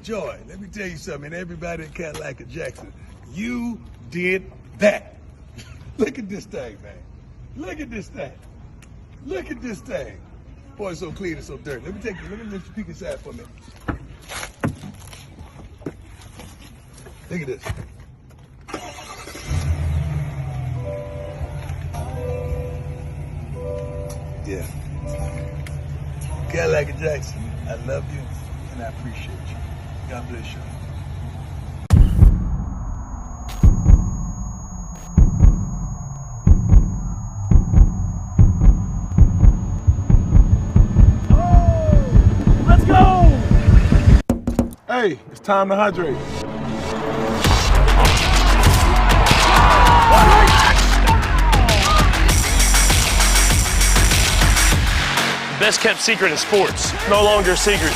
Joy, let me tell you something, and everybody at Cadillac of Jackson, you did that. Look at this thing, man. Look at this thing. Look at this thing. Boy, it's so clean and so dirty. Let me let you peek inside for a minute. Look at this. Yeah. Cadillac of Jackson, I love you and I appreciate you. God bless you. Let's go! Hey, it's time to hydrate. Best kept secret in sports, no longer a secret.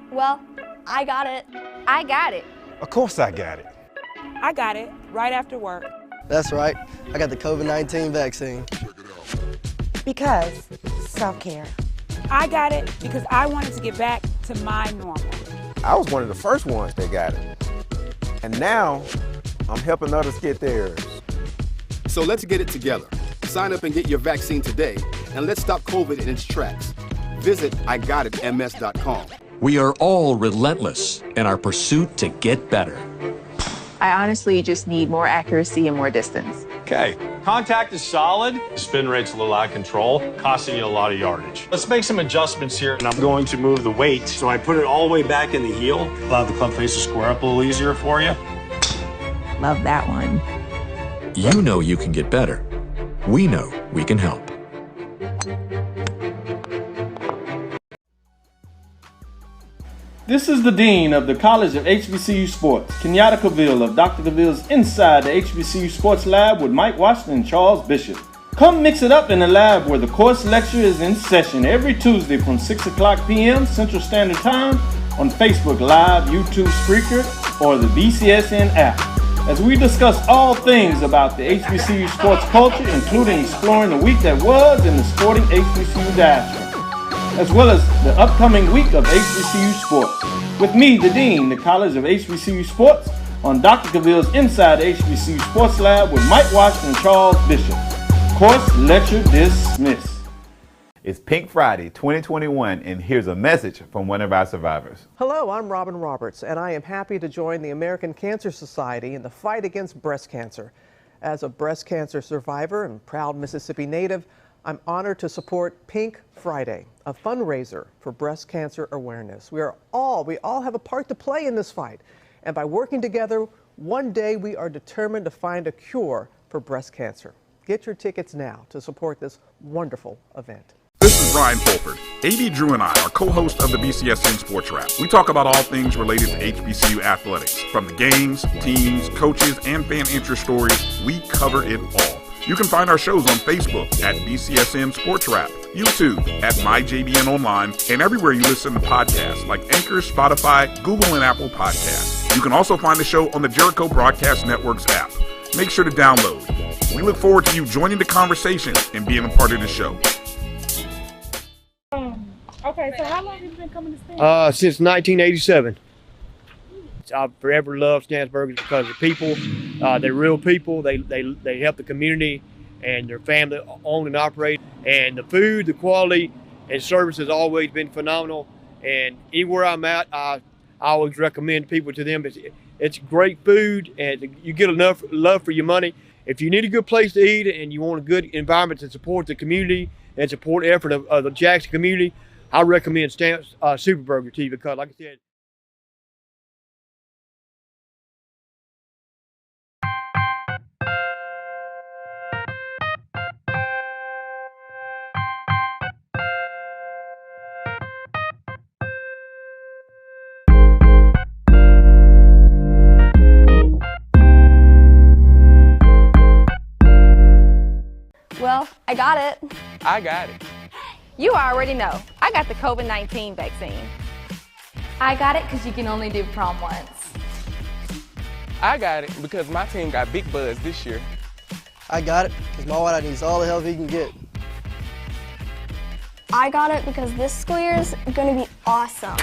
Well, I got it. I got it. Of course I got it. I got it right after work. That's right. I got the COVID-19 vaccine. Because self-care. I got it because I wanted to get back to my normal. I was one of the first ones that got it. And now, I'm helping others get theirs. So let's get it together. Sign up and get your vaccine today, and let's stop COVID in its tracks. Visit IGotItMS.com. We are all relentless in our pursuit to get better. I honestly just need more accuracy and more distance. Okay, contact is solid. The spin rate's a little out of control, costing you a lot of yardage. Let's make some adjustments here, and I'm going to move the weight. So I put it all the way back in the heel, allow the club face to square up a little easier for you. Love that one. You know you can get better. We know we can help. This is the Dean of the College of HBCU Sports, Kenyatta Cavill of Dr. Cavill's Inside the HBCU Sports Lab with Mike Washington and Charles Bishop. Come mix it up in the lab where the course lecture is in session every Tuesday from 6 o'clock p.m. Central Standard Time on Facebook Live, YouTube Spreaker, or the BCSN app, as we discuss all things about the HBCU sports culture, including exploring the week that was in the sporting HBCU diaspora, as well as the upcoming week of HBCU sports. With me, the Dean, the College of HBCU Sports, on Dr. Cavill's Inside the HBCU Sports Lab with Mike Washington and Charles Bishop. Course lecture dismissed. It's Pink Friday 2021, and here's a message from one of our survivors. Hello, I'm Robin Roberts, and I am happy to join the American Cancer Society in the fight against breast cancer. As a breast cancer survivor and proud Mississippi native, I'm honored to support Pink Friday, a fundraiser for breast cancer awareness. We all have a part to play in this fight, and by working together, one day we are determined to find a cure for breast cancer. Get your tickets now to support this wonderful event. This is Brian Fulford. A.D. Drew and I are co-hosts of the BCSN Sports Lab. We talk about all things related to HBCU athletics. From the games, teams, coaches, and fan interest stories, we cover it all. You can find our shows on Facebook at BCSN Sports Lab, YouTube at MyJBN Online, and everywhere you listen to podcasts like Anchor, Spotify, Google, and Apple Podcasts. You can also find the show on the Jericho Broadcast Network's app. Make sure to download. We look forward to you joining the conversation and being a part of the show. Okay, so how long have you been coming to Stanford? Since 1987. I've forever loved Stan's Burgers because the people, they're real people. They help the community, and their family own and operate. And the food, the quality, and service has always been phenomenal. And anywhere I'm at, I always recommend people to them. It's great food, and you get enough love for your money. If you need a good place to eat and you want a good environment to support the community and support the effort of the Jackson community, I recommend Stamp's Super Burger to you because, like I said, Well, I got it. I got it. You already know. I got the COVID-19 vaccine. I got it because you can only do prom once. I got it because my team got big buzz this year. I got it because my white needs all the help he can get. I got it because this school year is going to be awesome.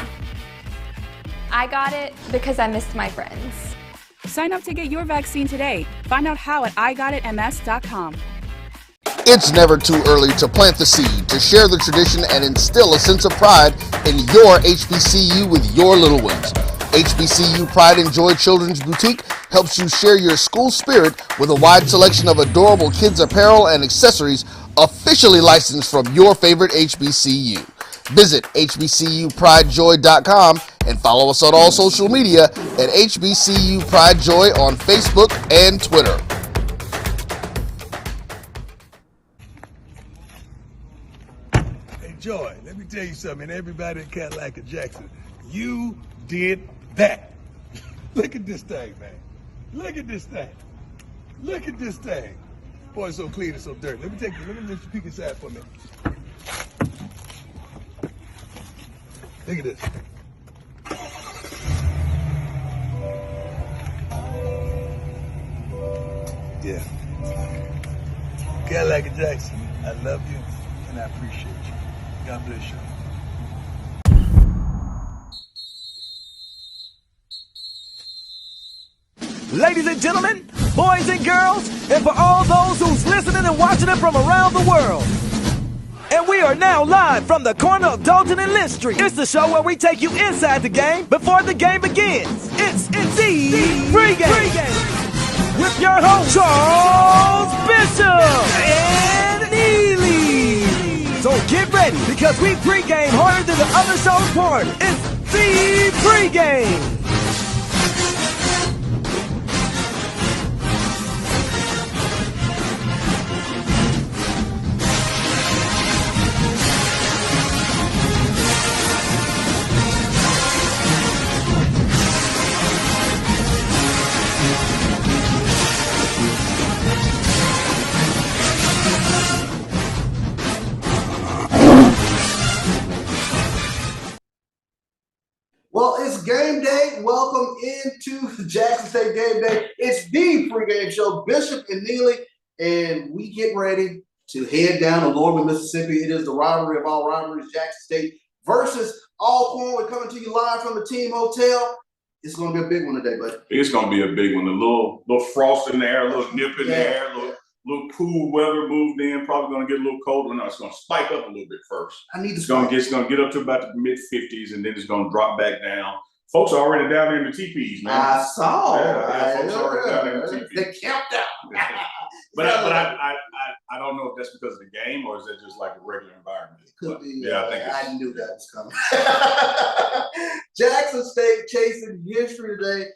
I got it because I missed my friends. Sign up to get your vaccine today. Find out how at igotitms.com. It's never too early to plant the seed, to share the tradition, and instill a sense of pride in your HBCU with your little ones. HBCU Pride and Joy Children's Boutique helps you share your school spirit with a wide selection of adorable kids' apparel and accessories officially licensed from your favorite HBCU. Visit hbcupridejoy.com and follow us on all social media at HBCU Pride Joy on Facebook and Twitter. Hey, Joy, let me tell you something. Everybody at Cadillac of Jackson, you did that. Look at this thing, man. Look at this thing. Look at this thing. Boy, it's so clean and so dirty. Let me let you peek inside for a minute. Look at this. Yeah. Cadillac of Jackson, I love you and I appreciate you. God bless you. Ladies and gentlemen, boys and girls, and for all those who's listening and watching it from around the world. And we are now live from the corner of Dalton and Lynch Street. It's the show where we take you inside the game before the game begins. It's the Pregame with your host, Charles Bishop and Neely. So get ready because we pregame harder than the other show's party. It's the Pregame. Well, it's game day. Welcome into Jackson State Game Day. It's the Pregame Show, Bishop and Neely, and we get ready to head down to Norman, Mississippi. It is the rivalry of all rivalries, Jackson State versus Alcorn. We're coming to you live from the Team Hotel. It's going to be a big one today, bud. It's going to be a big one. A little frost in the air, a little nip in the air, a little cool weather moved in. Probably going to get a little colder. No, it's going to spike up a little bit first. It's going to get up to about the mid-50s, and then it's going to drop back down. Folks are already down there in the teepees, man. I saw. Yeah, folks are already down there in the teepees. They camped out. But I don't know if that's because of the game or is that just like a regular environment. It could be. Yeah, I knew that was coming. Jackson State chasing history today.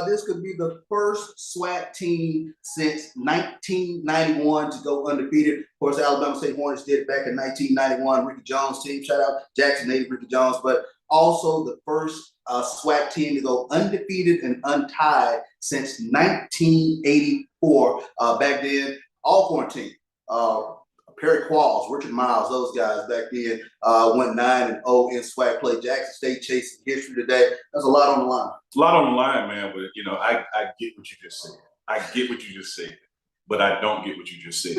This could be the first SWAC team since 1991 to go undefeated. Of course, Alabama State Hornets did it back in 1991. Ricky Jones team. Shout out Jackson native Ricky Jones. But also the first SWAC team to go undefeated and untied since 1984. Back then, Alcorn team, Perry Qualls, Richard Miles, those guys back then went 9-0 in SWAC play. Jackson State chasing history today. There's a lot on the line. A lot on the line, man. But I get what you just said. But I don't get what you just said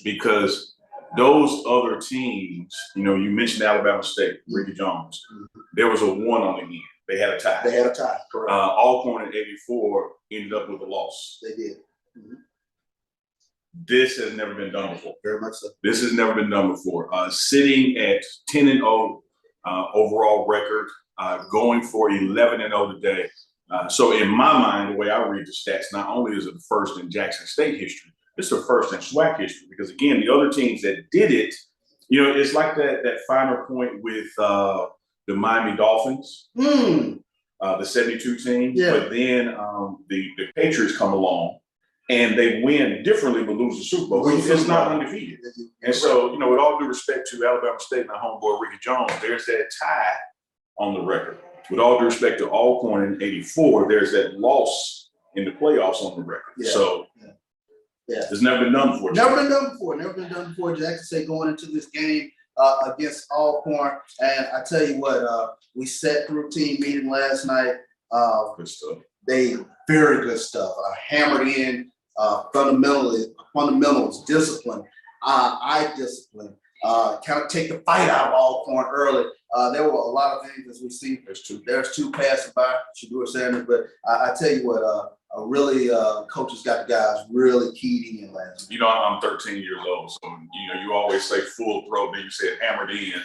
because those other teams, you mentioned Alabama State, Ricky Jones. There was a 1 on the end. They had a tie. Correct. Alcorn in '84 ended up with a loss. They did. Mm-hmm. This has never been done before. Very much so. This has never been done before. Sitting at 10-0 overall record, going for 11-0 today. So in my mind, the way I read the stats, not only is it the first in Jackson State history, it's the first in SWAC history. Because again, the other teams that did it, it's like that final point with the Miami Dolphins, the 72 team. Yeah. But then the Patriots come along. And they win differently but lose the Super Bowl. It's not undefeated. And so, with all due respect to Alabama State and my homeboy Ricky Jones, there's that tie on the record. With all due respect to Alcorn in '84, there's that loss in the playoffs on the record. Yeah. So it's never been done before. Never been done before. Jackson State going into this game against Alcorn. And I tell you what, we sat through a team meeting last night. Good stuff. Very good stuff. Hammered in fundamentals, discipline, eye discipline, kind of take the fight out of Alcorn early. There were a lot of things as we see. There's two passing by Shador Sanders, but I tell you what, really coaches got the guys really keyed in last week. You know, I'm 13 years old, so you always say full throat, then you said hammered in.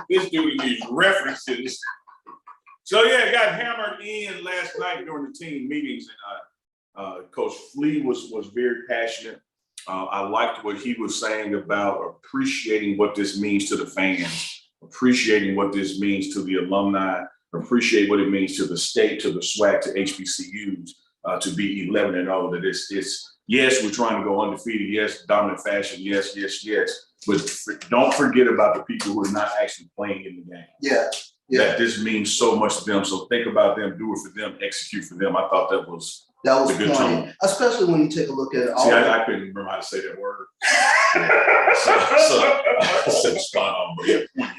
This dude needs references. So yeah, got hammered in last night during the team meetings, and Coach Flea was very passionate. I liked what he was saying about appreciating what this means to the fans, appreciating what this means to the alumni, appreciate what it means to the state, to the SWAC, to HBCUs, to be 11-0. That it's yes, we're trying to go undefeated. Yes, dominant fashion. Yes. But don't forget about the people who are not actually playing in the game. Yeah. That this means so much to them. So think about them, do it for them, execute for them. I thought that was a good tone. Especially when you take a look at all. See, I couldn't remember how to say that word. I said spot on, but yeah. I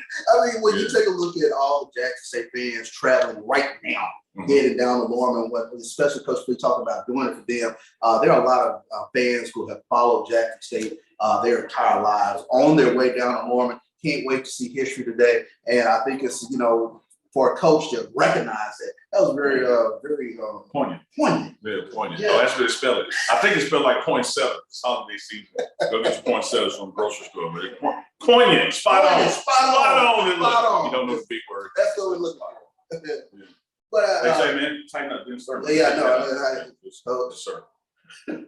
mean, when you take a look at all Jackson State fans traveling right now, headed down to Norman, especially Coach Flea talking about doing it for them, there are a lot of fans who have followed Jackson State their entire lives on their way down to Norman. Can't wait to see history today, and I think it's for a coach to recognize that was very poignant. Yeah, poignant. Yeah. Oh, that's what it spelled. I think it's spelled like poinsettia. It's holiday season. Go get your poinsettias from the grocery store. But poignant, spot on. You don't know the big word. That's what it looks like. But they say, man, tighten up, Dennis Thurman. Yeah, no, sir. Hey,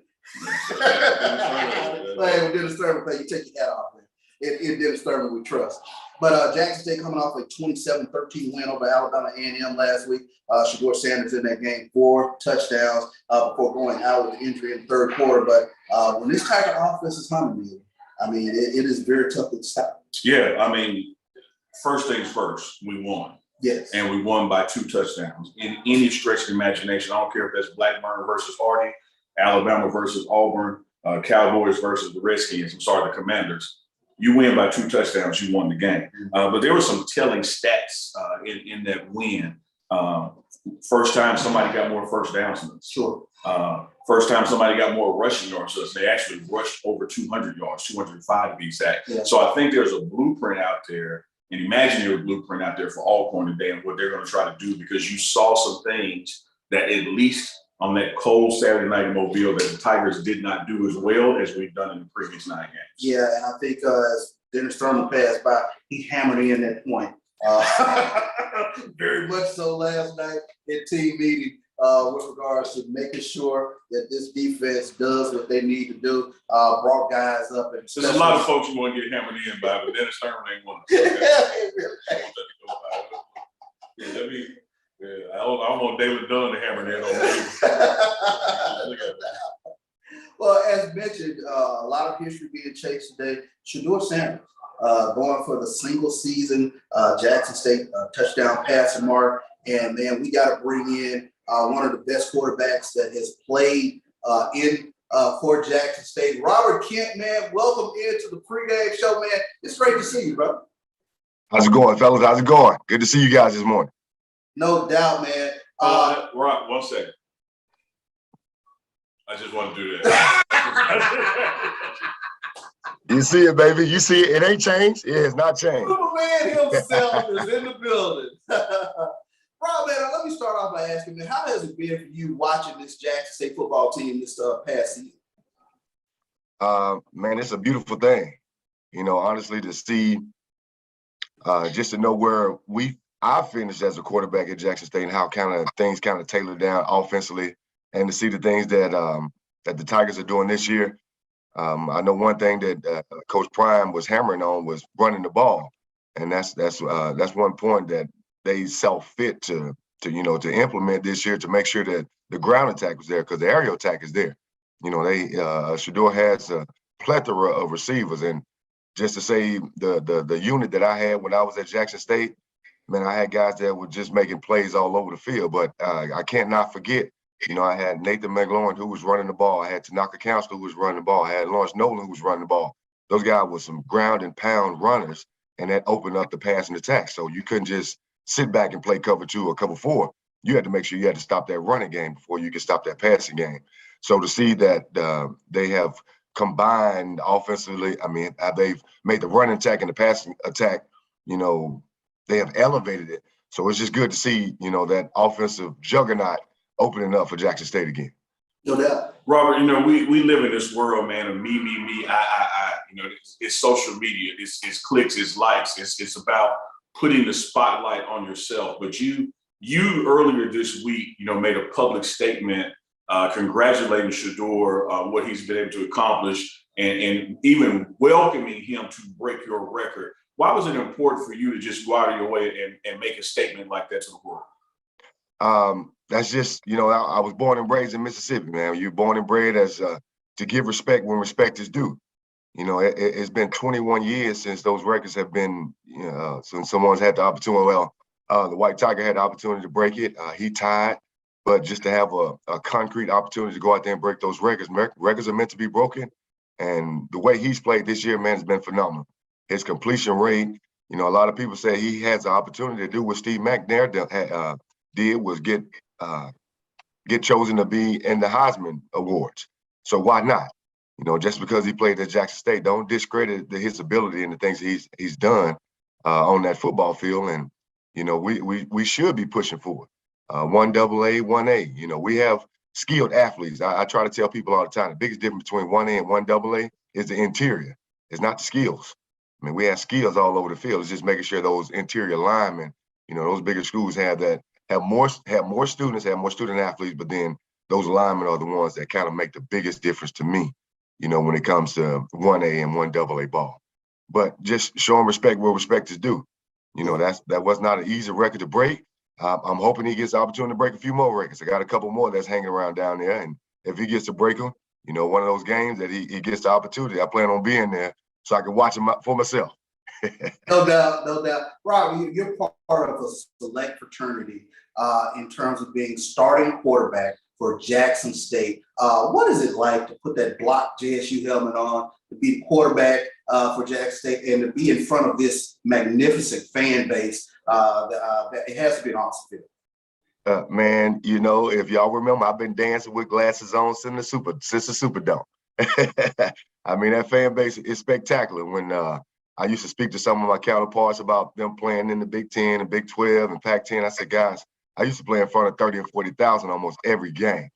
Dennis Thurman, you take your hat off, man. In Dennis Thurman we trust. But Jackson State coming off a 27-13 win over Alabama A&M last week. Shador Sanders in that game, 4 touchdowns before going out with an injury in the third quarter. But when this type of offense is humming, I mean, it is very tough to stop. Yeah, I mean, first things first, we won. Yes. And we won by 2 touchdowns. In any stretch of imagination, I don't care if that's Blackburn versus Hardy, Alabama versus Auburn, Cowboys versus the Redskins, the Commanders. You win by 2 touchdowns, you won the game. But there were some telling stats in that win. First time somebody got more first downs than us. Sure. First time somebody got more rushing yards than us. They actually rushed over 200 yards, 205 to be exact. Yeah. So I think there's a blueprint out there, an imaginary blueprint out there for Alcorn today and what they're going to try to do, because you saw some things that at least on that cold Saturday night in Mobile that the Tigers did not do as well as we've done in the previous 9 games. Yeah, and I think as Dennis Thurman passed by, he hammered in that point. Very much so last night in team meeting with regards to making sure that this defense does what they need to do, brought guys up. And there's a lot of folks you want to get hammered in by, but Dennis Thurman ain't one of them. I don't want David Dunn to hammer that on me. Well, as mentioned, a lot of history being chased today. Shador Sanders going for the single season Jackson State touchdown passing mark. And man, we got to bring in one of the best quarterbacks that has played for Jackson State. Robert Kent, man, welcome into the pregame show, man. It's great to see you, bro. How's it going, fellas? How's it going? Good to see you guys this morning. No doubt, man. Rob, 1 second. I just want to do that. You see it, baby. You see it. It ain't changed. It has not changed. Man himself is in the building. Rob, man, let me start off by asking, man, how has it been for you watching this Jackson State football team this past season? Man, it's a beautiful thing. Honestly, to see, just to know where I finished as a quarterback at Jackson State and how things tailored down offensively, and to see the things that the Tigers are doing this year. I know one thing that Coach Prime was hammering on was running the ball, and that's one point that they saw fit to implement this year, to make sure that the ground attack was there, because the aerial attack is there. Shador has a plethora of receivers, and just to say the unit that I had when I was at Jackson State, man, I had guys that were just making plays all over the field. But I can't not forget, I had Nathan McLaurin, who was running the ball. I had Tanaka Council, who was running the ball. I had Lawrence Nolan, who was running the ball. Those guys were some ground and pound runners, and that opened up the passing attack. So you couldn't just sit back and play cover 2 or cover 4. You had to make sure you had to stop that running game before you could stop that passing game. So to see that they have combined offensively. I mean, they've made the running attack and the passing attack, they have elevated it. So it's just good to see, that offensive juggernaut opening up for Jackson State again. No doubt. Robert, we live in this world, man, of me, I. It's social media, it's clicks, it's likes, it's about putting the spotlight on yourself. But you earlier this week, made a public statement congratulating Shedeur on what he's been able to accomplish and even welcoming him to break your record. Why was it important for you to just go out of your way and make a statement like that to the world? That's just, I was born and raised in Mississippi, man. You're born and bred as to give respect when respect is due. It's been 21 years since those records have been, since someone's had the opportunity. Well, the White Tiger had the opportunity to break it. He tied, but just to have a concrete opportunity to go out there and break those records. Records are meant to be broken. And the way he's played this year, man, has been phenomenal. His completion rate, a lot of people say he has the opportunity to do what Steve McNair did was get chosen to be in the Heisman Awards. So why not? Just because he played at Jackson State, don't discredit his ability and the things he's done on that football field. And we should be pushing forward. 1AA, 1A. We have skilled athletes. I try to tell people all the time, the biggest difference between 1A and 1AA is the interior. It's not the skills. I mean, we have skills all over the field. It's just making sure those interior linemen, those bigger schools have more students, have more student athletes, but then those linemen are the ones that kind of make the biggest difference to me, when it comes to 1A and 1AA ball. But just showing respect where respect is due. That was not an easy record to break. I'm hoping he gets the opportunity to break a few more records. I got a couple more that's hanging around down there. And if he gets to break them, one of those games that he gets the opportunity, I plan on being there so I can watch him for myself. No doubt. Rob, you're part of a select fraternity in terms of being starting quarterback for Jackson State. What is it like to put that block JSU helmet on, to be the quarterback for Jackson State, and to be in front of this magnificent fan base? It has to be an awesome feeling. Man, if y'all remember, I've been dancing with glasses on since the Superdome. I mean, that fan base is spectacular. When I used to speak to some of my counterparts about them playing in the Big 10 and Big 12 and Pac-10, I said, guys, I used to play in front of 30 and 40,000 almost every game.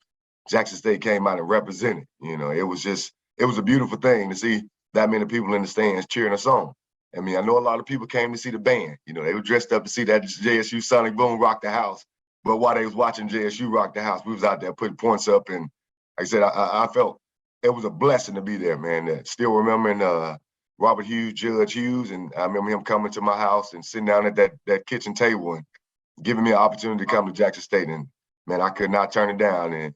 Jackson State came out and represented. It was a beautiful thing to see that many people in the stands cheering us on. I mean, I know a lot of people came to see the band. They were dressed up to see that JSU Sonic Boom rock the house. But while they was watching JSU rock the house, we was out there putting points up. And like I said, I felt it was a blessing to be there, man. Still remembering Robert Hughes, Judge Hughes, and I remember him coming to my house and sitting down at that kitchen table and giving me an opportunity to come to Jackson State. And, man, I could not turn it down. And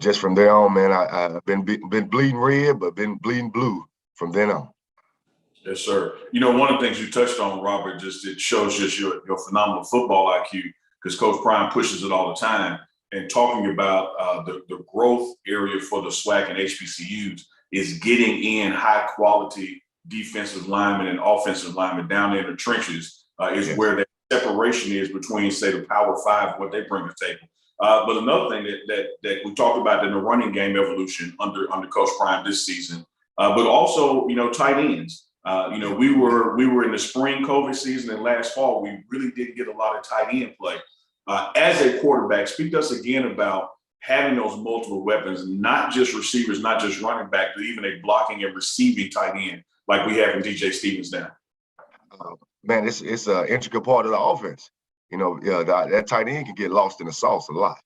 just from there on, man, I've been bleeding red, but been bleeding blue from then on. Yes, sir. One of the things you touched on, Robert, it shows just your phenomenal football IQ, because Coach Prime pushes it all the time. And talking about the growth area for the SWAC and HBCUs is getting in high-quality defensive linemen and offensive linemen down there in the trenches is where that separation is between, say, the Power Five, what they bring to the table. But another thing that we talked about in the running game evolution under Coach Prime this season, but also, tight ends. We were in the spring COVID season, and last fall we really didn't get a lot of tight end play. As a quarterback, speak to us again about having those multiple weapons, not just receivers, not just running back, but even a blocking and receiving tight end like we have in DJ Stevens now. Man, it's an intricate part of the offense. That tight end can get lost in the sauce a lot.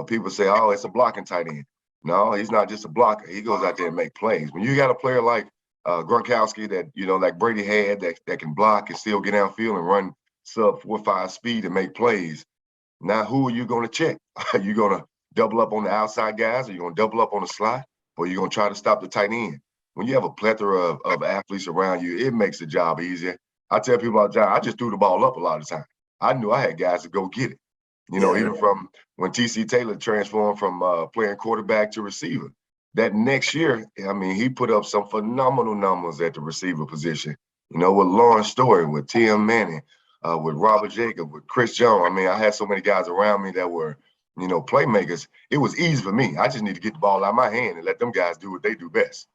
People say, oh, it's a blocking tight end. No, he's not just a blocker. He goes out there and make plays. When you got a player like Gronkowski that, like Brady had, that can block and still get downfield and run sub 4.5 speed and make plays, now who are you going to check? Are you going to double up on the outside guys? Are you going to double up on the slot? Or are you going to try to stop the tight end? When you have a plethora of athletes around you, it makes the job easier. I tell people all the time, I just threw the ball up a lot of the time. I knew I had guys to go get it. Even from when T.C. Taylor transformed from playing quarterback to receiver. That next year, I mean, he put up some phenomenal numbers at the receiver position. With Lawrence Story, with Tim Manning, with Robert Jacob, with Chris Jones. I mean, I had so many guys around me that were, playmakers. It was easy for me. I just need to get the ball out of my hand and let them guys do what they do best.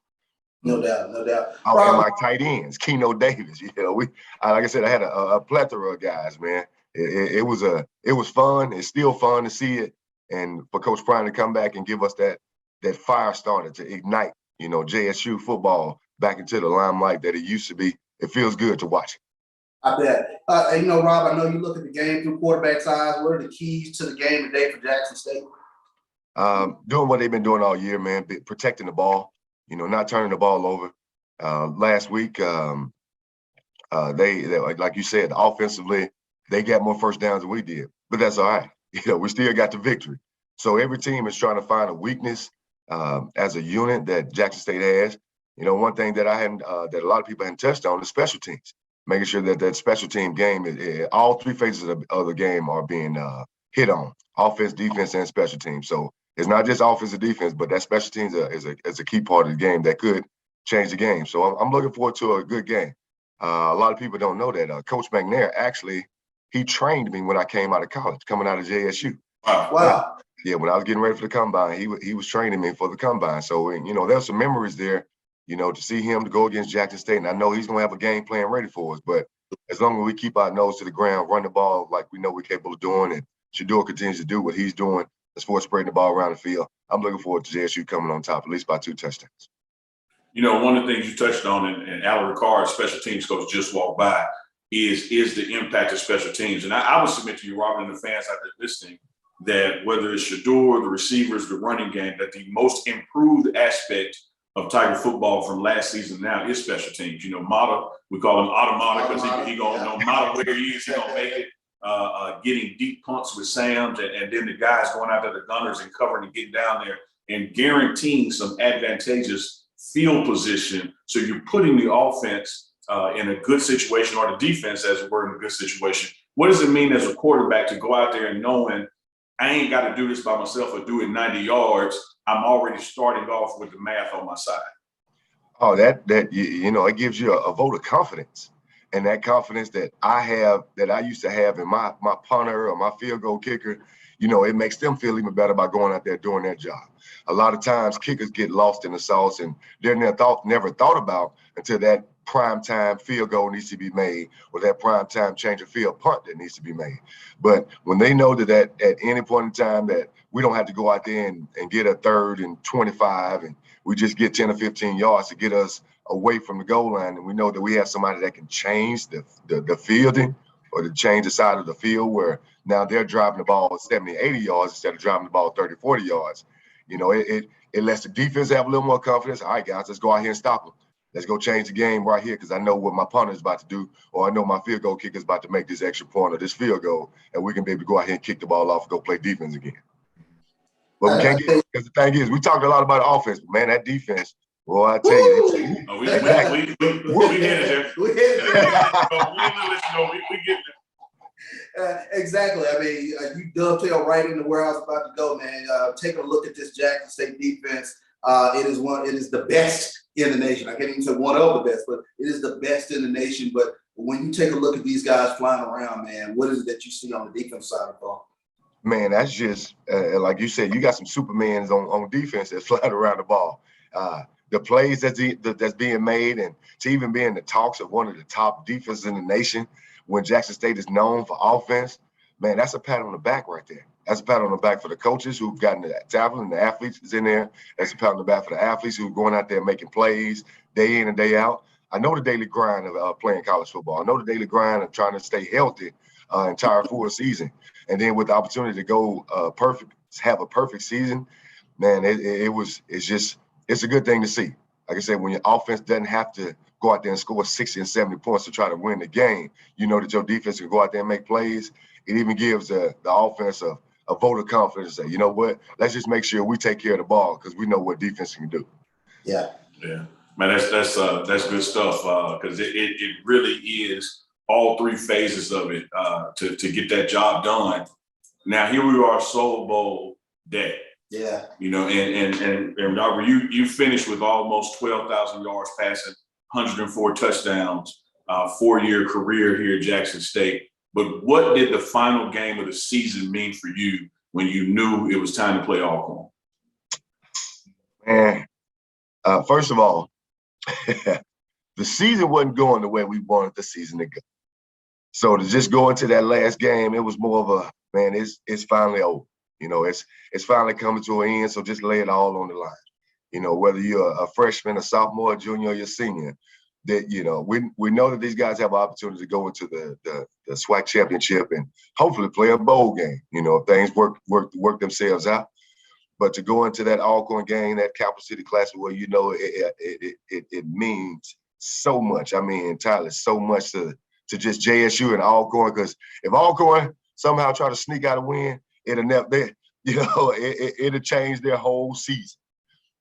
No doubt, no doubt. Oh, and my tight ends, Keno Davis. You know, like I said, I had a plethora of guys, man. It was fun. It's still fun to see it, and for Coach Prime to come back and give us that fire starter to ignite, you know, JSU football back into the limelight that it used to be. It feels good to watch. I bet. And, you know, Rob, I know you look at the game through quarterback's eyes. What are the keys to the game today for Jackson State? Doing what they've been doing all year, man. Protecting the ball. You know, not turning the ball over. Last week, they like you said, offensively, they got more first downs than we did, but that's all right. You know, we still got the victory. So every team is trying to find a weakness as a unit that Jackson State has. You know, one thing that I hadn't, that a lot of people hadn't touched on is special teams. Making sure that special team game, all three phases of the game are being hit on: offense, defense, and special teams. So it's not just offense and defense, but that special teams is a key part of the game that could change the game. So I'm looking forward to a good game. A lot of people don't know that Coach McNair actually, he trained me when I came out of college, coming out of JSU. Wow. Yeah, when I was getting ready for the combine, he was training me for the combine. So, you know, there's some memories there, you know, to see him to go against Jackson State. And I know he's going to have a game plan ready for us. But as long as we keep our nose to the ground, run the ball like we know we're capable of doing, and Shador continues to do what he's doing as far as spreading the ball around the field, I'm looking forward to JSU coming on top, at least by 2 touchdowns. You know, one of the things you touched on, and Alan Ricard, special teams coach, just walked by, is the impact of special teams. And I would submit to you, Robert, and the fans out there listening, that whether it's Shador, the receivers, the running game, that the most improved aspect of Tiger football from last season now is special teams. You know, Mata, we call him Automata because he gonna know Mata where he is, he gonna make it. Getting deep punts with Sam's, and then the guys going out there, the gunners, and covering and getting down there and guaranteeing some advantageous field position. So you're putting the offense in a good situation, or the defense, as it were, in a good situation. What does it mean as a quarterback to go out there and knowing I ain't got to do this by myself or do it 90 yards? I'm already starting off with the math on my side. Oh, you know, it gives you a vote of confidence. And that confidence that I used to have in my punter or my field goal kicker, you know, it makes them feel even better about going out there doing their job. A lot of times kickers get lost in the sauce, and they're never thought about until that prime time field goal needs to be made, or that prime time change of field punt that needs to be made. But when they know that at any point in time that we don't have to go out there and get a 3rd and 25, and we just get 10 or 15 yards to get us away from the goal line, and we know that we have somebody that can change the fielding, or to change the side of the field where now they're driving the ball 70, 80 yards instead of driving the ball 30, 40 yards. You know, it lets the defense have a little more confidence. All right, guys, let's go out here and stop them. Let's go change the game right here, because I know what my punter is about to do, or I know my field goal kicker is about to make this extra point or this field goal, and we can be able to go out here and kick the ball off and go play defense again. But we can't get, because the thing is, we talked a lot about offense, but man, that defense, well, I tell you. We hit it there. We hit it. We get it. Exactly. I mean, you dovetail right into where I was about to go, man. Take a look at this Jackson State defense. It is the best in the nation. I can't even say one of the best, but it is the best in the nation. But when you take a look at these guys flying around, man, what is it that you see on the defense side of the ball? Man, that's just like you said. You got some Supermans on defense that's flying around the ball. The plays that's being made, and to even be in the talks of one of the top defenses in the nation when Jackson State is known for offense, man, that's a pat on the back right there. That's a pat on the back for the coaches who've gotten the talent and the athletes that's in there. That's a pat on the back for the athletes who are going out there making plays day in and day out. I know the daily grind of playing college football. I know the daily grind of trying to stay healthy entire full season. And then with the opportunity to go have a perfect season, man, it's a good thing to see. Like I said, when your offense doesn't have to go out there and score 60 and 70 points to try to win the game, you know that your defense can go out there and make plays. It even gives the offense a vote of confidence to say, you know what, let's just make sure we take care of the ball because we know what defense can do. Yeah. Yeah. Man, that's good stuff, because it really is all 3 phases of it to get that job done. Now, here we are, Soul Bowl day. Yeah. You know, and Robert, you finished with almost 12,000 yards passing, 104 touchdowns, 4-year career here at Jackson State. But what did the final game of the season mean for you when you knew it was time to play Alcorn? Man, first of all, the season wasn't going the way we wanted the season to go. So to just go into that last game, it was more of a, man, it's finally over. You know, it's finally coming to an end, so just lay it all on the line. You know, whether you're a freshman, a sophomore, a junior, or you're a senior, that, you know, we know that these guys have an opportunity to go into the SWAC championship and hopefully play a bowl game, you know, if things work themselves out. But to go into that Alcorn game, that Capital City Classic, where, you know, it means so much. I mean, entirely so much to just JSU and Alcorn, because if Alcorn somehow try to sneak out a win, it'll change their whole season.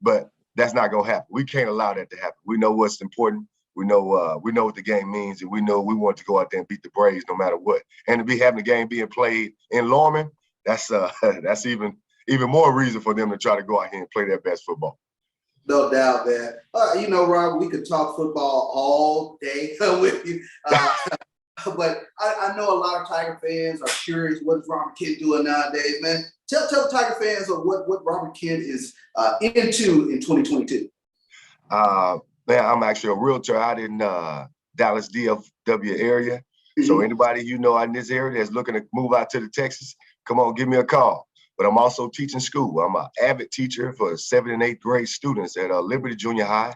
But that's not gonna happen. We can't allow that to happen. We know what's important. We know what the game means, and we know we want to go out there and beat the Braves no matter what. And to be having the game being played in Lorman, that's even more reason for them to try to go out here and play their best football. No doubt, man. You know, Rob, we could talk football all day with you. But I know a lot of Tiger fans are curious what's Robert Kent doing nowadays, man. Tell Tiger fans of what Robert Kent is into in 2022. Man, I'm actually a realtor out in Dallas DFW area. So anybody you know in this area that's looking to move out to the Texas, come on, give me a call. But I'm also teaching school. I'm an avid teacher for 7th and 8th grade students at Liberty Junior High.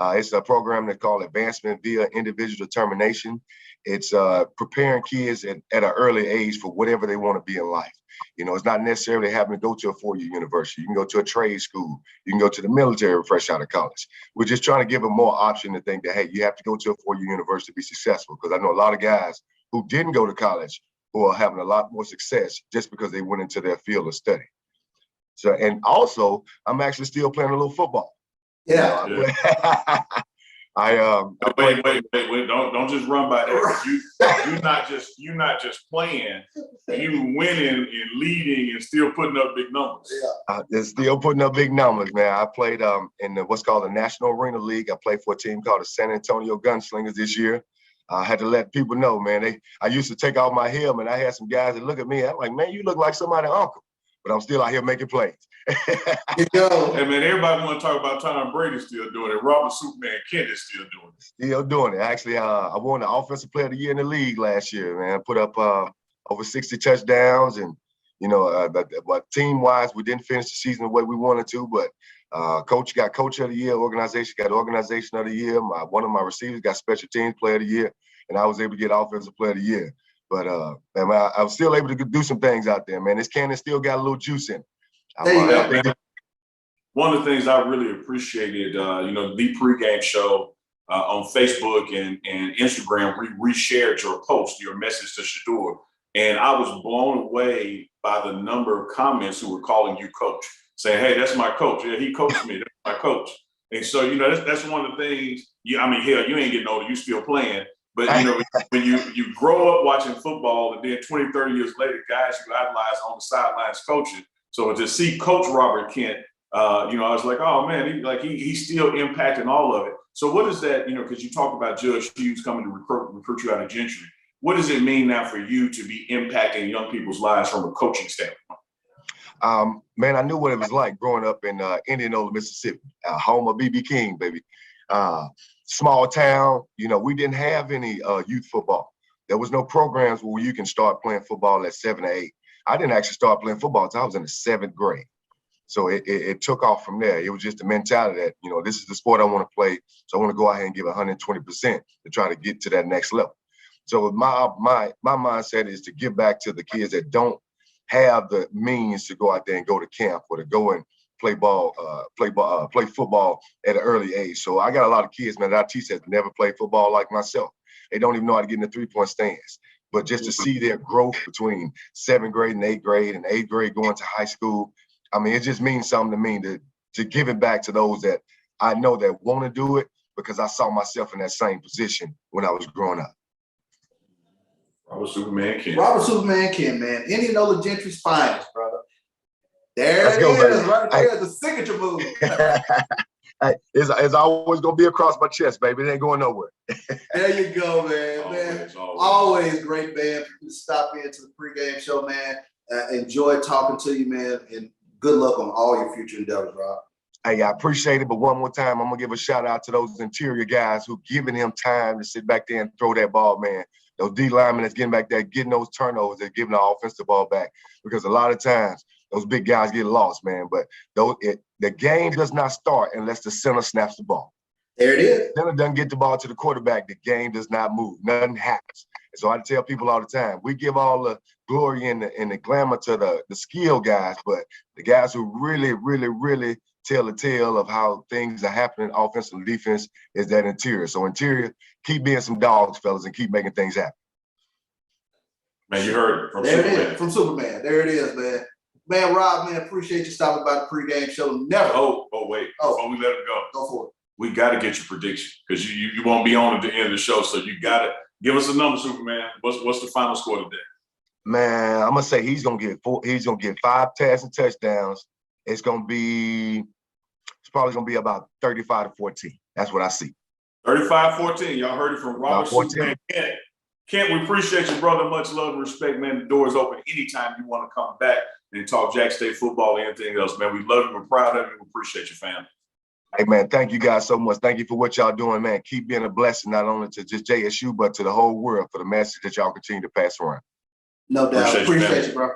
It's a program that's called Advancement via Individual Determination. It's preparing kids at an early age for whatever they want to be in life. You know, it's not necessarily having to go to a 4-year university. You can go to a trade school. You can go to the military fresh out of college. We're just trying to give them more option to think that, hey, you have to go to a 4-year university to be successful. Because I know a lot of guys who didn't go to college who are having a lot more success just because they went into their field of study. So, and also, I'm actually still playing a little football. Yeah. Wait! Don't just run by that. You're not just playing. You winning and leading and still putting up big numbers. They're still putting up big numbers, man. I played in what's called the National Arena League. I played for a team called the San Antonio Gunslingers this year. I had to let people know, man. I used to take off my helmet. I had some guys that look at me. I'm like, man, you look like somebody's uncle. But I'm still out here making plays. Hey, man, everybody want to talk about Tom Brady still doing it. Robert Superman Kent is still doing it. Still doing it. Actually, I won the Offensive Player of the Year in the league last year, man. I put up over 60 touchdowns. And, you know, but team-wise, we didn't finish the season the way we wanted to. But coach got Coach of the Year. Organization got Organization of the Year. One of my receivers got Special Teams Player of the Year. And I was able to get Offensive Player of the Year. But man, I was still able to do some things out there, man. This cannon still got a little juice in it. One of the things I really appreciated, you know, the Pregame Show on Facebook and Instagram, we reshared your post, your message to Shador. And I was blown away by the number of comments who were calling you coach, saying, hey, that's my coach. Yeah, he coached me. That's my coach. And so, you know, that's one of the things, I mean, hell, you ain't getting older. You still playing. But, you know, when you grow up watching football and then 20, 30 years later, guys you idolize on the sidelines coaching. So to see Coach Robert Kent, you know, I was like, oh, man, he's still impacting all of it. So what is that, you know, because you talk about Judge Hughes coming to recruit you out of Gentry. What does it mean now for you to be impacting young people's lives from a coaching standpoint? Man, I knew what it was like growing up in Indianola, Mississippi, home of B.B. King, baby. Small town, you know, we didn't have any youth football. There was no programs where you can start playing football at 7 or 8. I didn't actually start playing football until I was in the 7th grade. So it took off from there. It was just the mentality that, you know, this is the sport I want to play. So I want to go out here and give 120% to try to get to that next level. So my mindset is to give back to the kids that don't have the means to go out there and go to camp or to go and play football at an early age. So I got a lot of kids, man, that I teach that never played football like myself. They don't even know how to get in the 3-point stance. But just to see their growth between 7th grade and 8th grade and 8th grade going to high school, I mean, it just means something to me to give it back to those that I know that want to do it because I saw myself in that same position when I was growing up. Robert Superman Kent. Robert Superman Kent, man. Indianola Gentry's finest, brother. There it is, right there, the signature move. It's always going to be across my chest, baby. It ain't going nowhere. There you go, man. Always great, man, for you to stop into the Pregame Show, man. Enjoy talking to you, man, and good luck on all your future endeavors, Rob. Hey, I appreciate it, but one more time, I'm gonna give a shout out to those interior guys who giving him time to sit back there and throw that ball, man. Those D linemen that's getting back there, getting those turnovers, they're giving the offensive ball back. Because a lot of times those big guys get lost, man. But the game does not start unless the center snaps the ball. There it is. Center doesn't get the ball to the quarterback, the game does not move. Nothing happens. And so I tell people all the time, we give all the glory and the glamour to the skill guys, but the guys who really, really, really tell the tale of how things are happening offense and defense is that interior. So interior, keep being some dogs, fellas, and keep making things happen. Man, you heard it from there Superman. It is, from Superman. There it is, man. Man, Rob, man, appreciate you stopping by the pregame show. Never. Wait. Before we let him go for it. We got to get your prediction because you won't be on at the end of the show. So you got to give us a number, Superman. What's the final score today? Man, I'm gonna say he's gonna get 5 passing touchdowns. It's probably gonna be about 35-14. That's what I see. 35-14. Y'all heard it from Robert Superman Kent. Kent, we appreciate you, brother. Much love and respect, man. The door is open anytime you want to come back and talk Jackson State football or anything else, man. We love you. We're proud of you. We appreciate you, fam. Hey, man, thank you guys so much. Thank you for what y'all doing, man. Keep being a blessing, not only to just JSU, but to the whole world for the message that y'all continue to pass around. No doubt. Appreciate you, bro.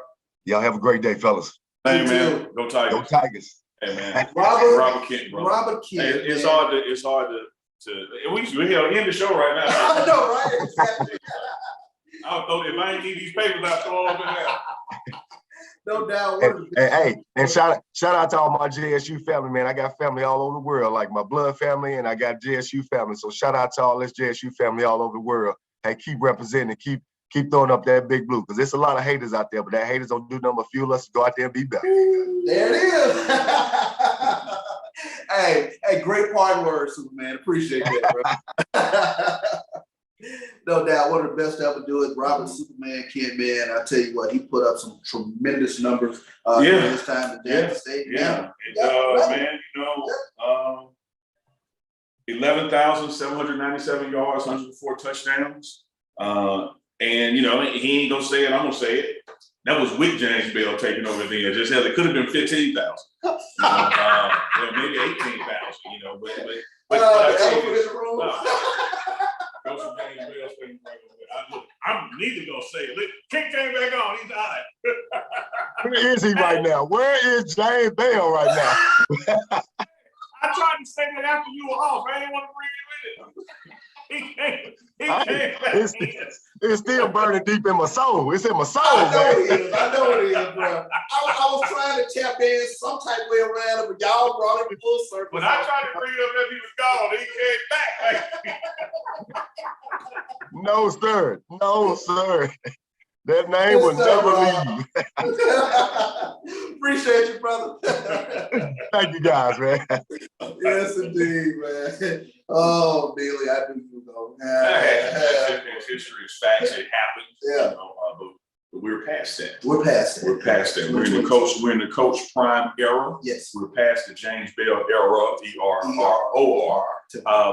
Y'all have a great day, fellas. Thank you, man. Go Tigers. Go Tigers. Hey, man. Robert Kent, bro. Robert Kent. Hey, it's hard to we're here end the show right now. I know, right? Exactly. I'll throw if I ain't need these papers, I'll throw them in there. No doubt. And shout out to all my JSU family, man. I got family all over the world, like my blood family, and I got JSU family. So shout out to all this JSU family all over the world. Hey, keep representing, keep throwing up that big blue, because there's a lot of haters out there, but that haters don't do nothing but fuel us to go out there and be better. There it is. hey, great parting words, Superman. Appreciate that, bro. No doubt, one of the best to ever do it. Robert Superman Kent, man. I tell you what, he put up some tremendous numbers during his time at Jackson State. Man, 11,797 yards, 104 touchdowns. And he ain't gonna say it. I'm gonna say it. That was with James Bell taking over then. Just hell, it could have been 15,000. Maybe 18,000. But I tell you this, I'm neither gonna say it. King came back on. He's all right. Where is he right now? Where is James Bell right now? I tried to say that after you were off. I didn't want to bring you in it. He came back. It's still burning deep in my soul. It's in my soul, I know man. it is, bro. I was trying to tap in some type of way around it, but y'all brought it full circle. But I tried to bring it up if he was gone. He came back. No, sir. No, sir. That name will never leave. Appreciate you, brother. Thank you guys, man. Yes, indeed, man. Oh, Neely, I knew you know. History is facts. It happened. Yeah. But we're past that. We're past that. We're past that. We're in the coach prime era. Yes. We're past the James Bell era, ERROR.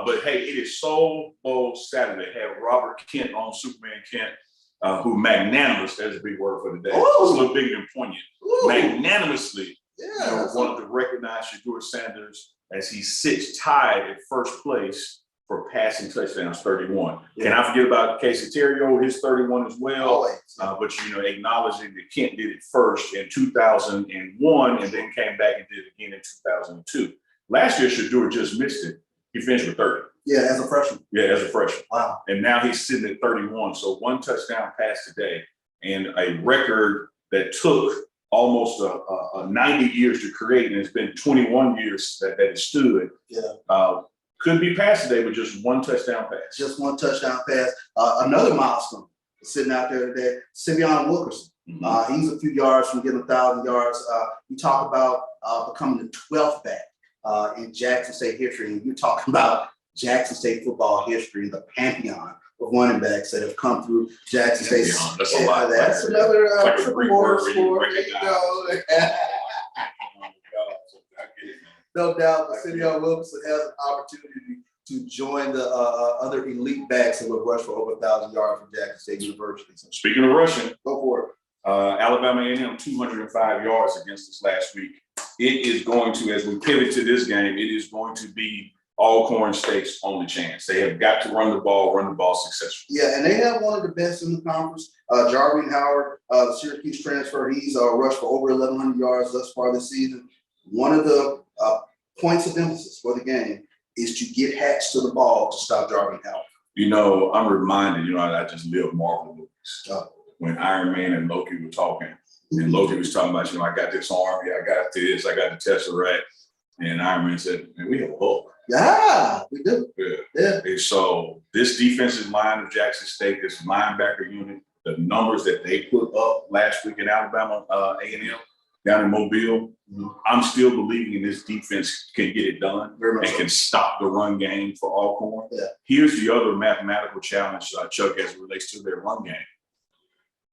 But hey, it is Soul Bowl Saturday. Have Robert Kent on, Superman Kent, who magnanimous, that's a big word for the day. It's a little bigger than poignant. Magnanimously wanted to recognize Shedeur Sanders as he sits tied at first place for passing touchdowns, 31. Yeah. Can I forget about Casey Terrio, his 31 as well? But acknowledging that Kent did it first in 2001 and then came back and did it again in 2002. Last year, Shedeur just missed it. He finished with 30. Yeah, as a freshman. Wow. And now he's sitting at 31. So one touchdown pass today and a record that took almost 90 years to create, and it's been 21 years that it stood. Yeah. Could be passed today, but just one touchdown pass. Just one touchdown pass. Another milestone sitting out there today, Simeon Wilkerson. He's a few yards from getting 1,000 yards. You talk about becoming the 12th back in Jackson State history, and you're talking about Jackson State football history, the pantheon of running backs that have come through Jackson State. That's a lot. That's another like triple board score. No doubt, Simeon Wilkerson has an opportunity to join the other elite backs that would rush for over 1,000 yards from Jackson State University. So, speaking of rushing, go for it. Alabama A&M 205 yards against us last week. it is going to, as we pivot to this game, it is going to be Alcorn State's only chance. They have got to run the ball successfully. Yeah, and they have one of the best in the conference. Jarvin Howard, the Syracuse transfer, he's rushed for over 1,100 yards thus far this season. One of the points of emphasis for the game is to get Hatch to the ball to stop Jarvin Howard. You know, I'm reminded, I just live Marvel movies. When Iron Man and Loki were talking, and Loki was talking about, I got this army, I got this, I got the Tesseract. And Iron Man said, man, we have a Hulk. Yeah, we do. Yeah. And so this defensive line of Jackson State, this linebacker unit, the numbers that they put up last week in Alabama, A&M, down in Mobile, I'm still believing in this defense can get it done and can stop the run game for Alcorn. Yeah. Here's the other mathematical challenge, Chuck, as it relates to their run game.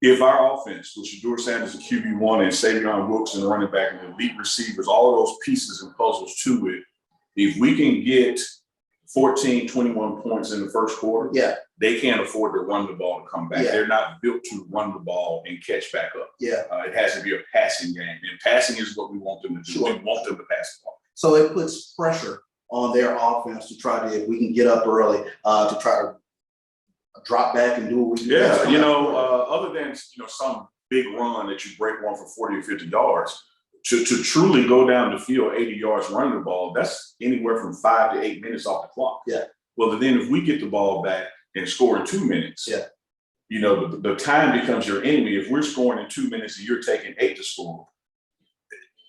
If our offense, with Shedeur Sanders, the QB1, and Savion Brooks and running back and elite receivers, all of those pieces and puzzles to it, if we can get 14, 21 points in the first quarter, they can't afford to run the ball to come back. They're not built to run the ball and catch back up. It has to be a passing game, and passing is what we want them to do. We want them to pass the ball. So it puts pressure on their offense to try to, if we can get up early, to try to drop back and do what we do. Other than some big run that you break one for 40 or 50 yards, to truly go down the field 80 yards running the ball, that's anywhere from 5 to 8 minutes off the clock. Well, then if we get the ball back and score in 2 minutes, the time becomes your enemy. If we're scoring in 2 minutes and you're taking 8 to score,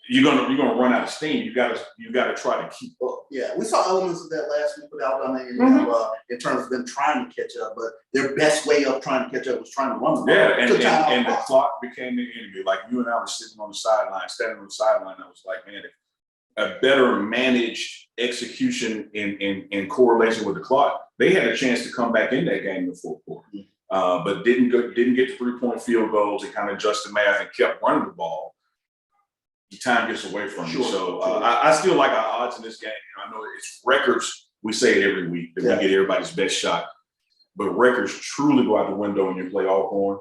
you're gonna run out of steam. You gotta try to keep up. Yeah, we saw elements of that last week with Alabama in terms of them trying to catch up, but their best way of trying to catch up was trying to run the ball. And the clock became the enemy. Like you and I were sitting on the sideline, standing on the sideline. I was like, man, a better managed execution in correlation with the clock, they had a chance to come back in that game in the fourth quarter, but didn't get the 3-point field goals. They kind of adjusted math and kept running the ball. The time gets away from you. So I still like our odds in this game. I know it's records. We say it every week that we get everybody's best shot, but records truly go out the window when you play Alcorn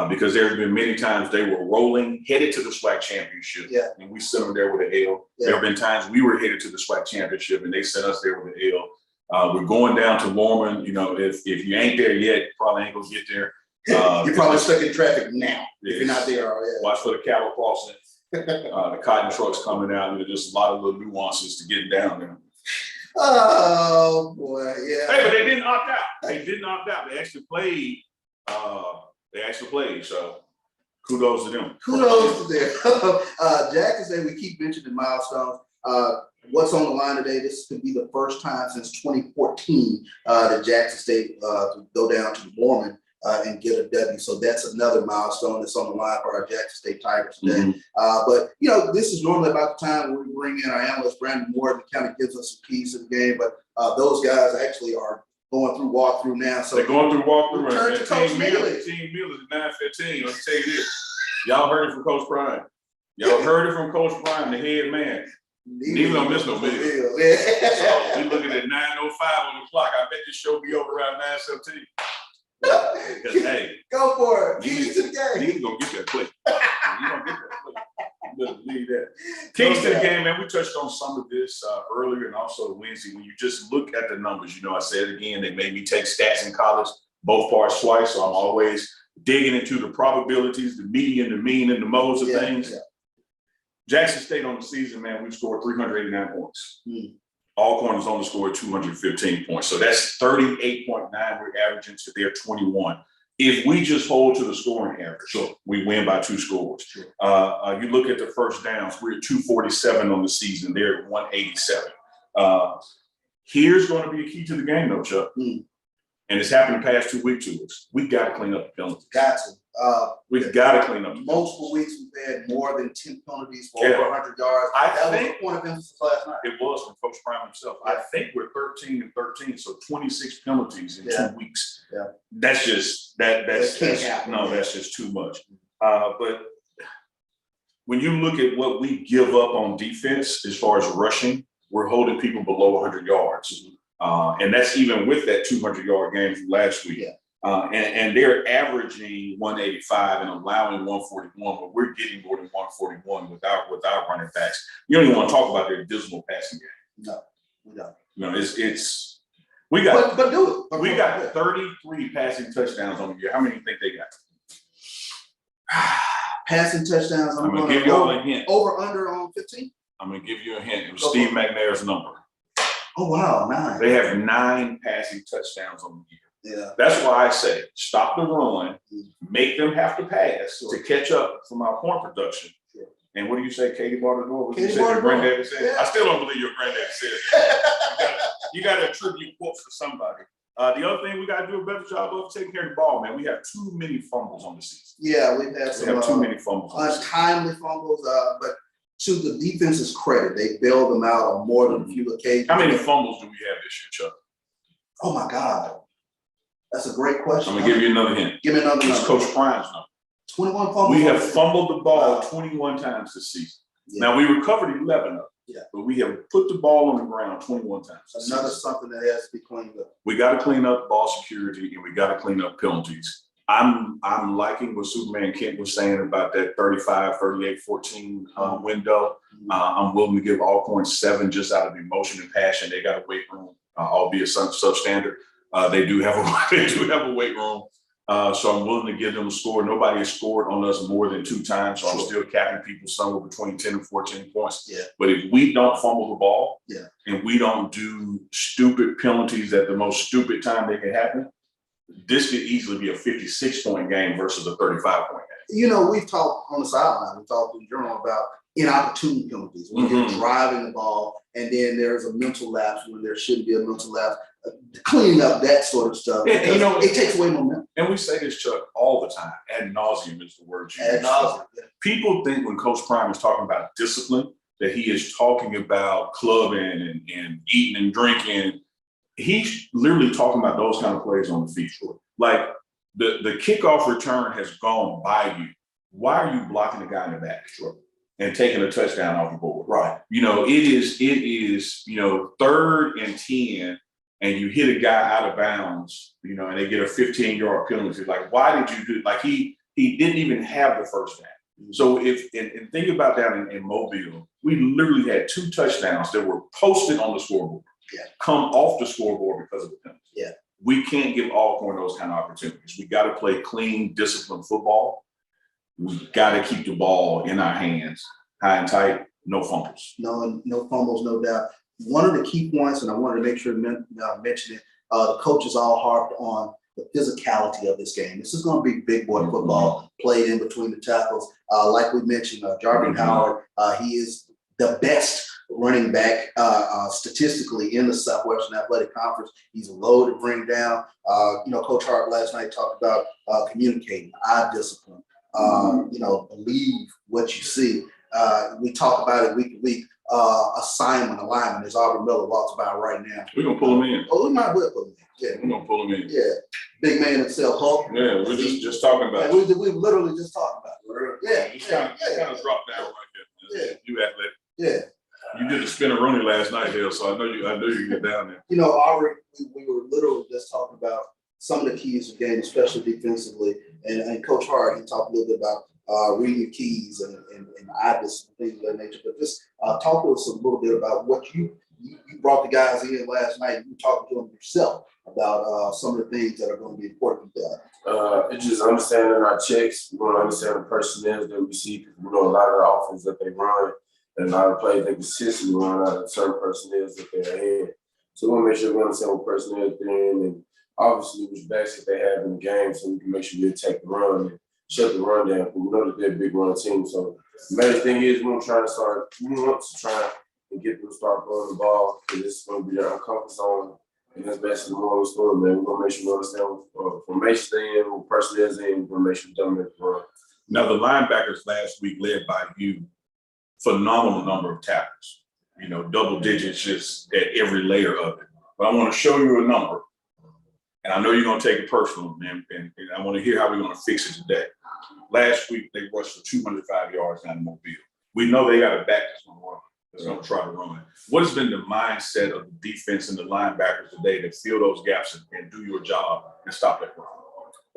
because there have been many times they were rolling, headed to the SWAC championship, and we sent them there with an L. There have been times we were headed to the SWAC championship and they sent us there with an L. We're going down to Lorman. If you ain't there yet, you probably ain't gonna get there. You're probably stuck in traffic now if you're not there already. Watch for the cattle crossing. The cotton trucks coming out, and there's just a lot of little nuances to getting down there. Oh boy, yeah. Hey, but they didn't opt out. They actually played. So kudos to them. Kudos to them. Jackson State, we keep mentioning milestones. What's on the line today? This could be the first time since 2014 that Jackson State go down to Norman and get a W. So that's another milestone that's on the line for our Jackson State Tigers today. But this is normally about the time where we bring in our analyst Brandon Moore that kind of gives us some keys to the game. But those guys actually are going through walkthrough now. So they're going through walkthrough. Turn to Coach Mealy. Team Mealy is 9:15. Let's tell you this. Y'all heard it from Coach Prime. The head man. Neither don't miss no video. So we looking at 9:05 on the clock. I bet this show be over around 9:17. Because hey, go for it. Keys to the game. He's gonna get that quick. Believe that. Keys to the game, man. We touched on some of this earlier and also Wednesday. When you just look at the numbers, I said it again, they made me take stats in college, both parts twice. So I'm always digging into the probabilities, the median, the mean, and the modes of things. Jackson State on the season, man, we've scored 389 points. Alcorn has only scored 215 points. So that's 38.9 we're averaging to their 21. If we just hold to the scoring average, we win by 2 scores. You look at the first downs, we're at 247 on the season. They're at 187. Here's going to be a key to the game, though, Chuck. And it's happened the past 2 weeks to us. We got to clean up the penalties. We've got to clean up. Multiple weeks we've had more than 10 penalties for over 100 yards. That was a point of emphasis last night. It was from Coach Prime himself. I think we're 13-13, so 26 penalties in 2 weeks. That's just that's just too much. But when you look at what we give up on defense as far as rushing, we're holding people below 100 yards. And that's even with that 200-yard game from last week. And they're averaging 185 and allowing 141, but we're getting more than 141 without running backs. You don't even want to talk about their dismal passing game. No, we don't. No, it's we got but do it. We got 33 passing touchdowns on the year. How many do you think they got? Passing touchdowns. I'm gonna give you all a hint. Over under on 15. I'm gonna give you a hint. It was Steve McNair's number. Oh wow, 9. They have 9 passing touchdowns on the year. Yeah. That's why I say stop the run, make them have to pass to catch up from our point production. Sure. And what do you say, Katie Bartador? What Katie you say your Bartador. granddaddy said? Yeah. I still don't believe your granddaddy said it. You got to attribute quotes to somebody. The other thing we got to do a better job of taking care of the ball, man. We have too many fumbles on the season. Yeah, we've had We have too many fumbles. untimely fumbles, but to the defense's credit, they bailed them out on more than a few occasions. How many fumbles do we have this year, Chuck? Oh my God. That's a great question. I'm going to give you another hint. Give me another It's number. Coach Prime's number. 21 fumbles. We have fumbled the ball 21 times this season. Yeah. Now, we recovered 11 of them, Yeah. but we have put the ball on the ground 21 times this Another season. something that has to be cleaned up. We got to clean up ball security, and we got to clean up penalties. I'm liking what Superman Kent was saying about that 35, 38, 14 window. I'm willing to give Alcorn 7 just out of emotion and passion. They got a weight room, albeit substandard. They do have a weight room. So I'm willing to give them a score. Nobody has scored on us more than 2 times. So I'm still capping people somewhere between 10 and 14 points. Yeah. But if we don't fumble the ball, Yeah. and we don't do stupid penalties at the most stupid time they can happen, this could easily be a 56-point game versus a 35-point game. You know, we've talked on the sideline, we talked in general about inopportune penalties. When you're driving the ball and then there's a mental lapse when there shouldn't be a mental lapse. Cleaning up that sort of stuff. Yeah, you know, it takes away momentum. And we say this, Chuck, all the time. Ad nauseum is the word you Ad use. nauseum. People think when Coach Prime is talking about discipline, that he is talking about clubbing and eating and drinking. He's literally talking about those kind of plays on the field. Like the kickoff return has gone by you. Why are you blocking the guy in the back? And taking a touchdown off the board. Right. You know, it is, 3rd and 10, and you hit a guy out of bounds, and they get a 15-yard penalty. Like, why did you do it? Like, he didn't even have the first down. So and think about that in Mobile, we literally had 2 touchdowns that were posted on the scoreboard, come off the scoreboard because of the penalty. Yeah. We can't give Alcorn those kind of opportunities. We got to play clean, disciplined football. We got to keep the ball in our hands, high and tight, no fumbles. No fumbles, no doubt. One of the key points, and I wanted to make sure to mention it, the coaches all harped on the physicality of this game. This is going to be big boy football played in between the tackles. Like we mentioned, Jarvin Howard, he is the best running back statistically in the Southwestern Athletic Conference. He's a load to bring down. Coach Hart last night talked about communicating, eye discipline, believe what you see. We talk about it week to week. Assignment, alignment, as Aubrey Miller walks by right now. We're going to pull him in. Oh, we might well pull him in. Yeah. We're going to pull him in. Yeah. Big man himself, Hulk. Yeah, we're just talking about it. We literally just talked about it. Yeah. Just kind of drop down right there. Yeah. You athletic. Yeah. You did the spin-a-rooney last night, Hill, so I know you get down there. Aubrey, we were literally just talking about some of the keys of the game, especially defensively. And Coach Hart, he talked a little bit about reading your keys and obvious things of that nature. But just talk to us a little bit about what you brought the guys in last night. You talked to them yourself about some of the things that are going to be important to them. It's just understanding our checks. We want to understand the personnel that we see, because we know a lot of the offense that they run and a lot of plays they consistently run out of certain personnel that they're in. So we want to make sure we understand what personnel they're in, and obviously which backs that they have in the game, so we can make sure we attack the run and shut the run down. We know that they're a big run team. So the main thing is we want to try and get them to start throwing the ball, because it's going to be their comfort zone. And that's basically the moral story, man. We're going to make sure we understand what formation they're in, what personnel they're in. We're going to make sure we dominate the run. Now, the linebackers last week, led by you, phenomenal number of tackles. Double digits just at every layer of it. But I want to show you a number, and I know you're going to take it personal, man, and I want to hear how we're going to fix it today. Last week, they rushed for 205 yards down in Mobile. We know they got a back that's going to run, that's going to try to run. What has been the mindset of the defense and the linebackers today to fill those gaps and do your job and stop that run?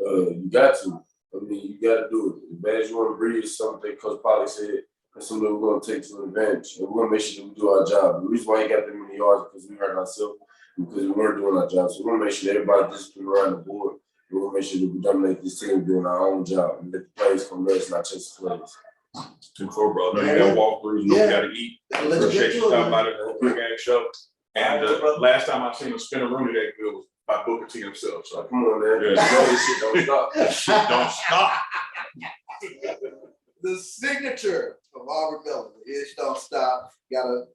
You got to. I mean, you got to do it. As bad as you want to breathe, something Coach Polly said, that's something we're going to take to an advantage. And we're going to make sure that we do our job. The reason why he got them many yards is because we hurt ourselves, because we weren't doing our job. So we're going to make sure that everybody disciplined around the board. We're going to make sure that we dominate this team doing our own job and let the plays come to us, not chase the plays. 2-4, bro. You got walkthroughs, you know we got to eat. Appreciate you stopping by the Pregame Show. And last time I seen him spin a room that good was by Booker T himself. So come on, man. Yeah. This shit don't stop. This shit don't stop. The signature of Auburn Miller, the itch don't stop. Gotta.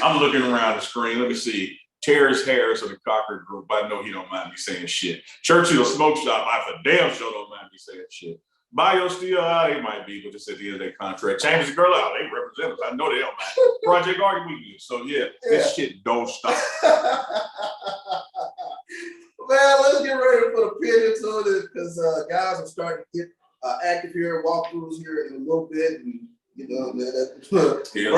I'm looking around the screen. Let me see. Terrence Harris of the Cocker Group. I know he don't mind me saying shit. Churchill Smoke Shop, I for damn sure don't mind me saying shit. Bio Steel, they might be, but it's at the end of their contract. Chambers and Girl out, they represent us. I know they don't mind. Project Argue we do. So yeah, this shit don't stop. Man, let's get ready to put a pin into it because guys are starting to get active here, walkthroughs here in a little bit. And, you know, I see a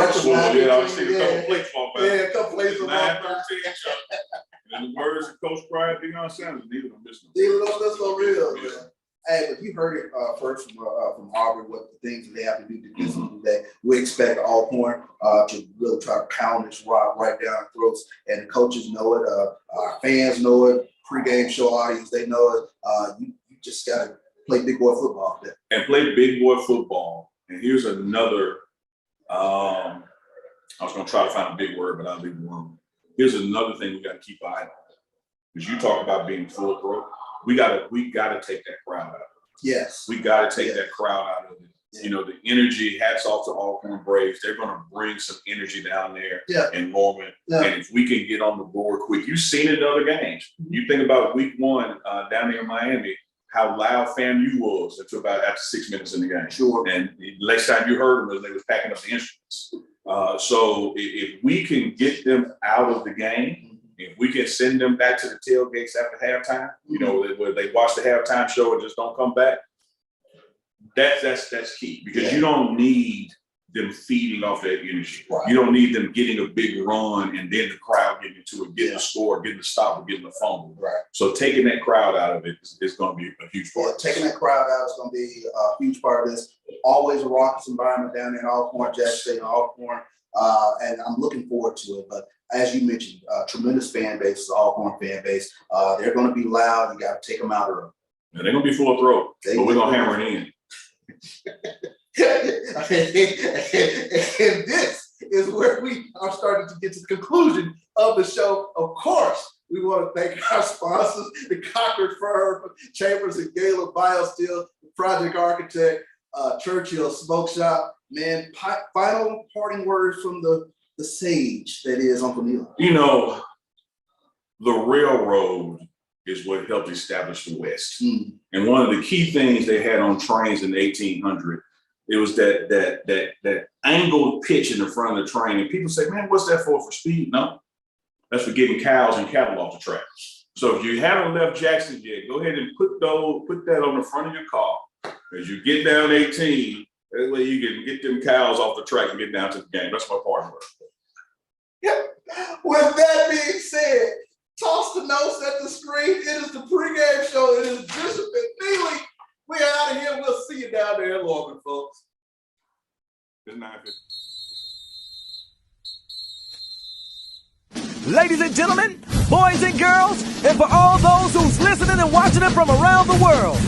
couple plates walk by. Yeah, a couple plates walk by. 9:13. In the words of Coach Pride, Deion Sanders, neither don't miss no. Neither don't miss no real. Yeah. Hey, but you heard it first from Auburn, what the things that they have to do defensively today. We expect Alcorn to really try to pound this rock right down our throats, and the coaches know it. Our fans know it. Pregame show audience, they know it. You just got to play big boy football there. And play big boy football. And here's another, I was going to try to find a big word, but I'll leave it alone. Here's another thing we got to keep an eye on. Because you talk about being full throat. We gotta take that crowd out of it. Yes. We gotta take that crowd out of it. Yeah. You know, the energy, hats off to Alcorn Braves. They're gonna bring some energy down there in Norman. Yeah. And if we can get on the board quick, you've seen it in other games. Mm-hmm. You think about week 1 down there in Miami, how loud FAMU was until about after 6 minutes in the game. Sure. And the next time you heard them was they was packing up the instruments. So if we can get them out of the game, if we can send them back to the tailgates after halftime, you know, where they watch the halftime show and just don't come back, that's key, because you don't need them feeding off that energy. Right. You don't need them getting a big run and then the crowd getting into it, getting a score, getting the stop, or getting the fumble. Right. So taking that crowd out of it is going to be a huge part. Yeah, taking that crowd out is going to be a huge part of this. Always a raucous environment down there in Alcorn, Jackson State, and Alcorn, and I'm looking forward to it. But as you mentioned, tremendous fan base, Alcorn fan base. They're going to be loud. You got to take them out early. And they're going to be full of throat, but we're going to hammer it in. And this is where we are starting to get to the conclusion of the show. Of course, we want to thank our sponsors, the Cocker Firm, Chambers and Gala, BioSteel, Project Architect, Churchill Smoke Shop. Man, final parting words from the sage that is Uncle Neil. You know, the railroad is what helped establish the West. Mm. And one of the key things they had on trains in the 1800s, it was that angled pitch in the front of the train. And people say, man, what's that for speed? No, that's for getting cows and cattle off the track. So if you haven't left Jackson yet, go ahead and put that on the front of your car. As you get down 18, that way you can get them cows off the track and get down to the game. That's my part of it. With that being said, toss the notes at the screen. It is the Pregame Show. It is Bishop and Neely. We're out of here. We'll see you down there in Logan, folks. It's 9:50. Ladies and gentlemen, boys and girls, and for all those who's listening and watching it from around the world.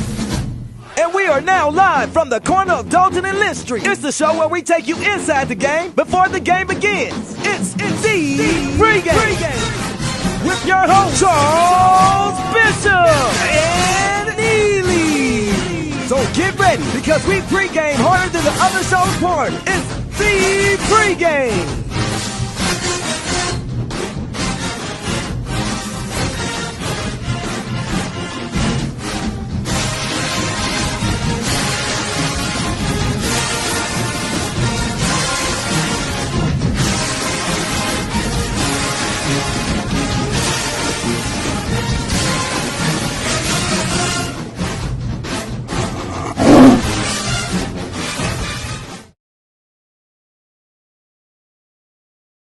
And we are now live from the corner of Dalton and Lynch Street. It's the show where we take you inside the game before the game begins. It's the Pregame. With your host, Charles Bishop and Neely. So get ready, because we pregame harder than the other show's party. It's the Pregame.